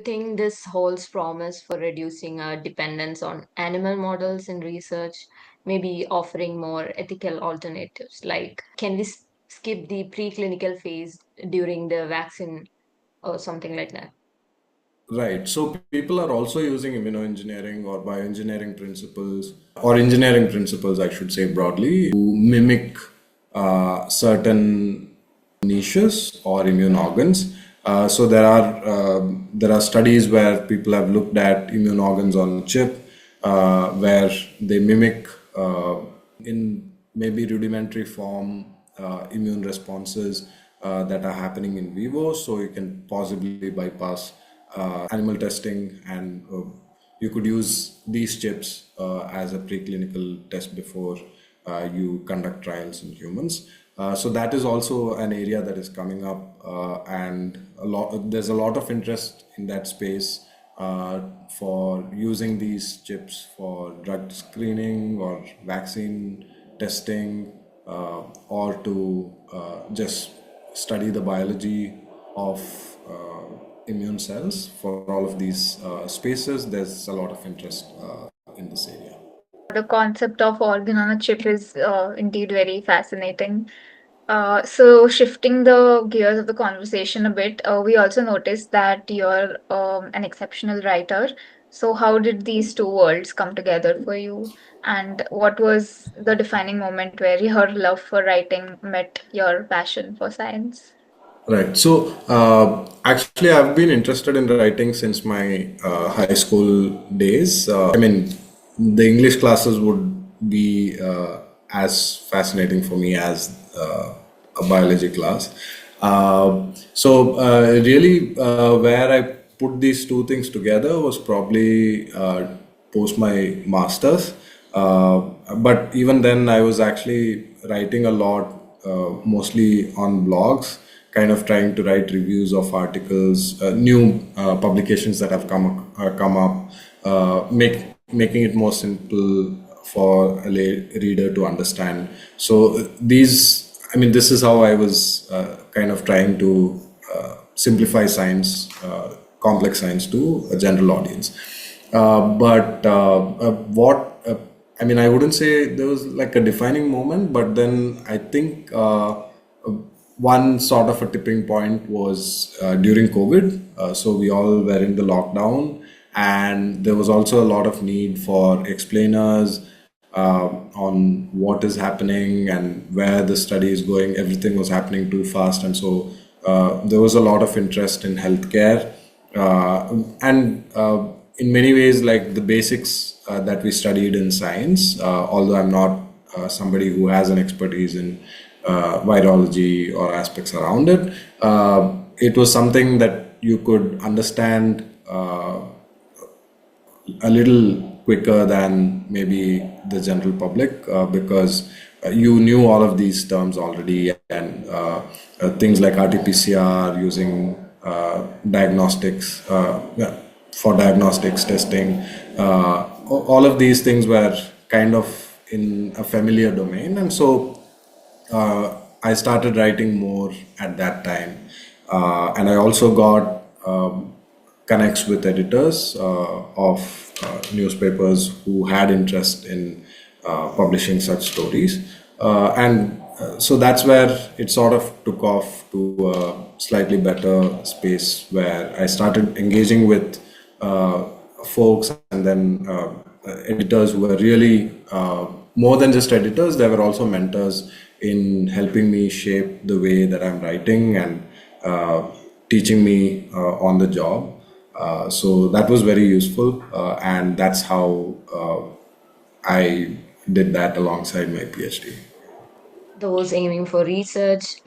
think this holds promise for reducing our dependence on animal models in research, maybe offering more ethical alternatives? Like, can we skip the preclinical phase during the vaccine or something like that? Right. So people are also using immunoengineering or bioengineering principles, or engineering principles, I should say broadly, to mimic certain niches or immune organs. So there are studies where people have looked at immune organs on chip, where they mimic in maybe rudimentary form immune responses that are happening in vivo. So you can possibly bypass animal testing, and you could use these chips as a preclinical test before you conduct trials in humans. So that is also an area that is coming up, and there's a lot of interest in that space for using these chips for drug screening or vaccine testing, or to just study the biology of immune cells. For all of these spaces, there's a lot of interest in this area. The concept of organ on a chip is indeed very fascinating. So, shifting the gears of the conversation a bit, we also noticed that you're an exceptional writer. So, how did these two worlds come together for you? And what was the defining moment where your love for writing met your passion for science? Right. So, actually, I've been interested in writing since my high school days. I mean, the English classes would be as fascinating for me as a biology class. Really, where I put these two things together was probably post my master's. But even then, I was actually writing a lot, mostly on blogs, kind of trying to write reviews of articles, new publications that have come up, making it more simple for a lay reader to understand. So this is how I was kind of trying to simplify science, complex science, to a general audience. But what I mean, I wouldn't say there was like a defining moment, but then I think one sort of a tipping point was during COVID. So we all were in the lockdown, and there was also a lot of need for explainers on what is happening and where the study is going. Everything was happening too fast, and so there was a lot of interest in healthcare, and in many ways, like the basics that we studied in science. Although I'm not somebody who has an expertise in virology or aspects around it, it was something that you could understand a little quicker than maybe the general public, because you knew all of these terms already, and things like RT-PCR, using diagnostics, yeah, for diagnostics testing, all of these things were kind of in a familiar domain, and so I started writing more at that time, and I also got connects with editors of newspapers who had interest in publishing such stories, and so that's where it sort of took off to a slightly better space, where I started engaging with folks, and then editors who were really more than just editors. They were also mentors in helping me shape the way that I'm writing, and teaching me on the job. So that was very useful, and that's how I did that alongside my PhD. Those aiming for research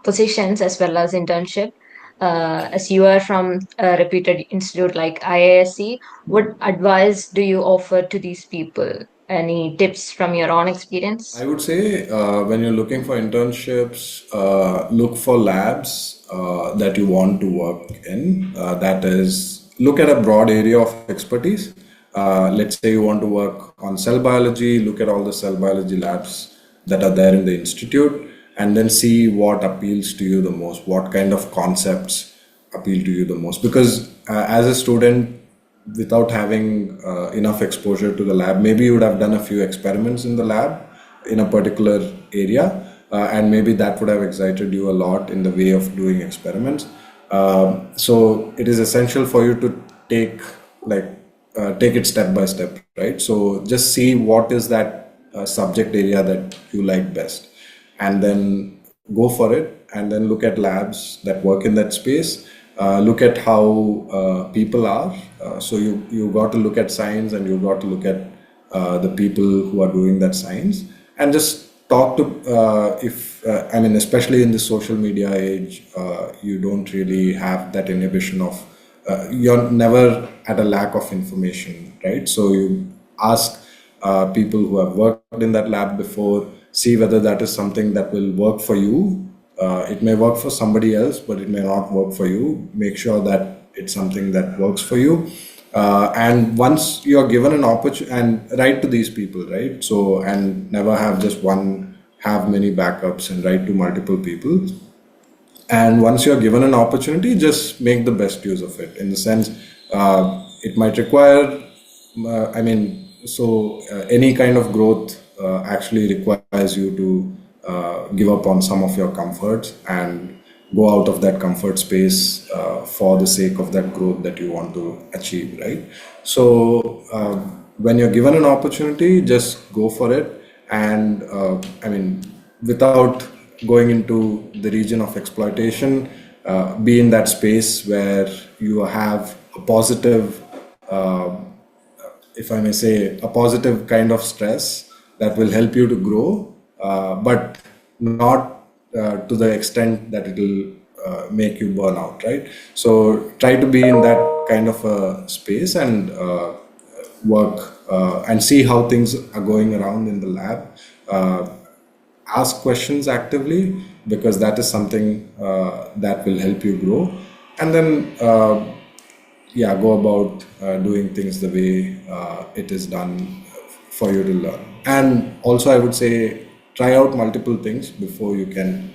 positions as well as internship. As you are from a reputed institute like IISc, what advice do you offer to these people? Any tips from your own experience? I would say when you're looking for internships, look for labs that you want to work in. That is, look at a broad area of expertise. Let's say you want to work on cell biology, look at all the cell biology labs that are there in the institute, and then see what appeals to you the most, what kind of concepts appeal to you the most. Because as a student, without having enough exposure to the lab, maybe you would have done a few experiments in the lab in a particular area, and maybe that would have excited you a lot in the way of doing experiments. So it is essential for you to take like take it step by step, right? So just see what is that subject area that you like best, and then go for it, and then look at labs that work in that space. Look at how people are. So you got to look at science, and you got to look at the people who are doing that science, and just talk to if I mean, especially in the social media age, you don't really have that inhibition of you're never at a lack of information, right? So you ask people who have worked in that lab before, see whether that is something that will work for you. It may work for somebody else, but it may not work for you. Make sure that it's something that works for you. And once you're given an opportunity, and write to these people, right? So, and never have just one, have many backups and write to multiple people. And once you're given an opportunity, just make the best use of it, in the sense it might require I mean, so any kind of growth actually requires you to give up on some of your comforts and go out of that comfort space for the sake of that growth that you want to achieve, right? So when you're given an opportunity, just go for it. And I mean, without going into the region of exploitation, be in that space where you have a positive, if I may say, a positive kind of stress that will help you to grow, but not to the extent that it will make you burn out, right? So try to be in that kind of a space, and work and see how things are going around in the lab. Uh, Ask questions actively, because that is something that will help you grow. And then yeah, go about doing things the way it is done for you to learn. And also, I would say, try out multiple things before you can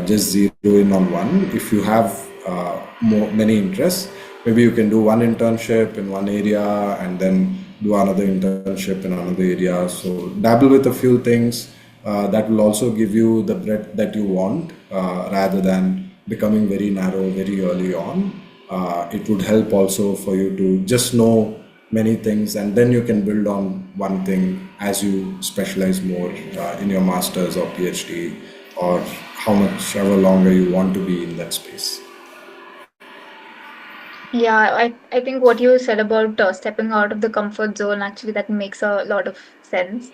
just zero in on one. If you have many interests, maybe you can do one internship in one area, and then do another internship in another area. So dabble with a few things. That will also give you the breadth that you want, rather than becoming very narrow very early on. It would help also for you to just know many things, and then you can build on one thing as you specialize more in your master's or PhD, or how much ever longer you want to be in that space. Yeah, I think what you said about stepping out of the comfort zone, actually that makes a lot of sense.